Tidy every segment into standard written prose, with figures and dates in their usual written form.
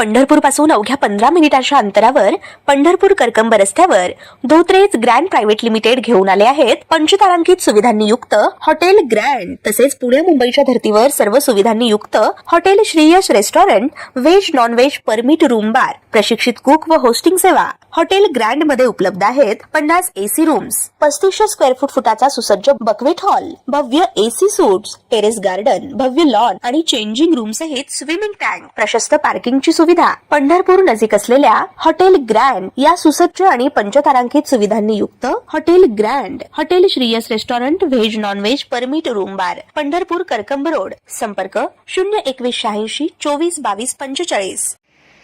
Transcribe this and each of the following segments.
पंढरपूर पासून अवघ्या 15 मिनिटांच्या अंतरावर पंढरपूर करकंब रस्त्यावर धोत्रेज ग्रँड प्रायव्हेट लिमिटेड घेऊन आले आहेत पंचतारांकित सुविधांनी युक्त हॉटेल ग्रँड। तसेच पुणे मुंबईच्या धर्तीवर सर्व सुविधांनी युक्त hotel Shriyash restaurant, veg non veg permit room bar, प्रशिक्षित कुक व होस्टिंग सेवा हॉटेल ग्रँड मध्ये उपलब्ध आहेत। 50 एसी रूम्स, 3500 स्क्वेअर फुटाचा सुसज्ज बकवेट हॉल, भव्य एसी सूट्स, टेरेस गार्डन, भव्य लॉन आणि चेंजिंग रूम सहित स्विमिंग टँक, प्रशस्त पार्किंगची सुविधा। पंढरपूर नजीक असलेल्या हॉटेल ग्रँड या सुसज्ज आणि पंचतारांकित सुविधांनी युक्त hotel grand, hotel Shriyas restaurant, veg non veg permit room बार, पंढरपूर करकंब रोड। संपर्क 02186 24 22 45।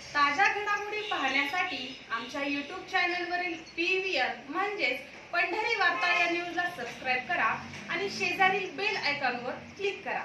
ताज्या घडामोडी पाहण्यासाठी आमच्या YouTube चॅनलवरील PVR म्हणजेच पंढरी वार्ता या न्यूजला सबस्क्राइब करा आणि शेजारील बेल आयकॉनवर क्लिक करा।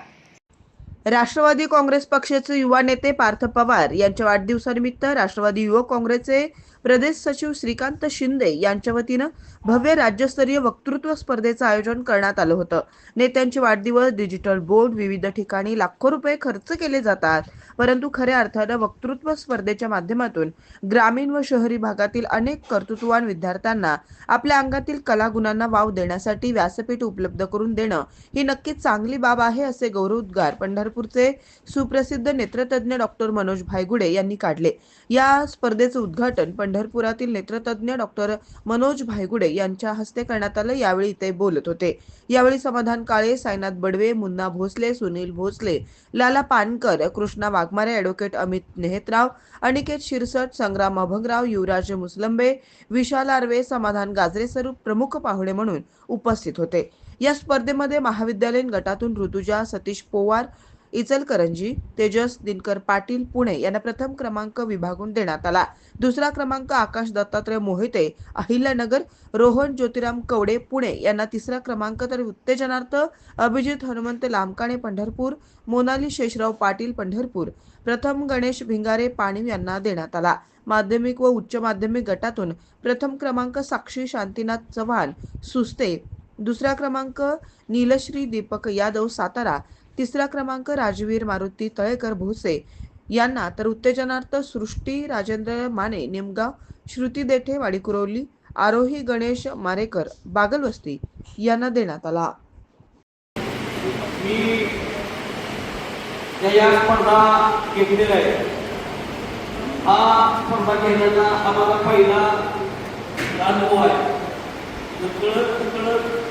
राष्ट्रवादी काँग्रेस पक्षाचे युवा नेते पार्थ पवार यांच्या वाढदिवसानिमित्त राष्ट्रवादी युवक काँग्रेसचे प्रदेश सचिव श्रीकांत शिंदे यांच्या वतीनं भव्य राज्यस्तरीय वक्तृत्व स्पर्धेचं आयोजन करण्यात आलं होतं। नेत्यांचे वाढदिवस, डिजिटल बोर्ड, विविध ठिकाणी लाखो रुपये खर्च केले जातात, परंतु खऱ्या अर्थानं वक्तृत्व स्पर्धेच्या माध्यमातून ग्रामीण व शहरी भागातील अनेक कर्तृत्ववान विद्यार्थ्यांना आपल्या अंगातील कलागुणांना वाव देण्यासाठी व्यासपीठ उपलब्ध करून देणं ही नक्कीच चांगली बाब आहे, असे गौरवोद्गार पंढरपूरचे सुप्रसिद्ध नेत्रतज्ञ डॉक्टर मनोज भायगुडे यांनी काढले। या स्पर्धेचं उद्घाटन पंढरपुरातील नेत्रतज्ञ डॉक्टर मनोज भायगुडे यांच्या हस्ते करण्यात आलं। यावेळी ते बोलत होते। यावेळी समाधान काळे, साईनाथ बडवे, मुन्ना भोसले, सुनील भोसले, लाला पानकर, कृष्णा वाघमारे, ॲडव्होकेट अमित नेहतराव, अनिकेत शिरसट, संग्राम अभंगराव, युवराज मुसलंबे, विशाल आर्वे, समाधान गाजरे स्वरूप प्रमुख पाहुणे म्हणून उपस्थित होते। या स्पर्धेमध्ये महाविद्यालयीन गटातून ऋतुजा सतीश पोवार इचलकरंजी, तेजस दिनकर पाटील पुणे यांना प्रथम क्रमांक विभागून देण्यात आला। दुसरा क्रमांक आकाश दत्तात्रय मोहिते अहिल्यानगर, रोहन ज्योतिराम कवडे पुणे यांना तिसरा क्रमांक, तर उत्तेजनार्थ अभिजित हनुमंत लामकाणे पंढरपूर, मोनाली शेषराव पाटील पंढरपूर, प्रथम गणेश भिंगारे पाणीव यांना देण्यात आला। माध्यमिक व उच्च माध्यमिक गटातून प्रथम क्रमांक साक्षी शांतीनाथ चव्हाण सुस्ते, दुसरा क्रमांक नीलश्री दीपक यादव सातारा, तिसरा क्रमांक राजवीर मारुती तळेकर भोसे यांना, तर उत्तेजनार्थ सृष्टी राजेंद्र माने निमगाव, श्रुती देठे वाडीकुरवली, आरोही गणेश मारेकर बागलवस्ती यांना देण्यात आला। मी या स्पर्धा घेतलेला आहे। हा स्पर्धा घेण्याचा आम्हाला पहिला अनुभव आहे। कळत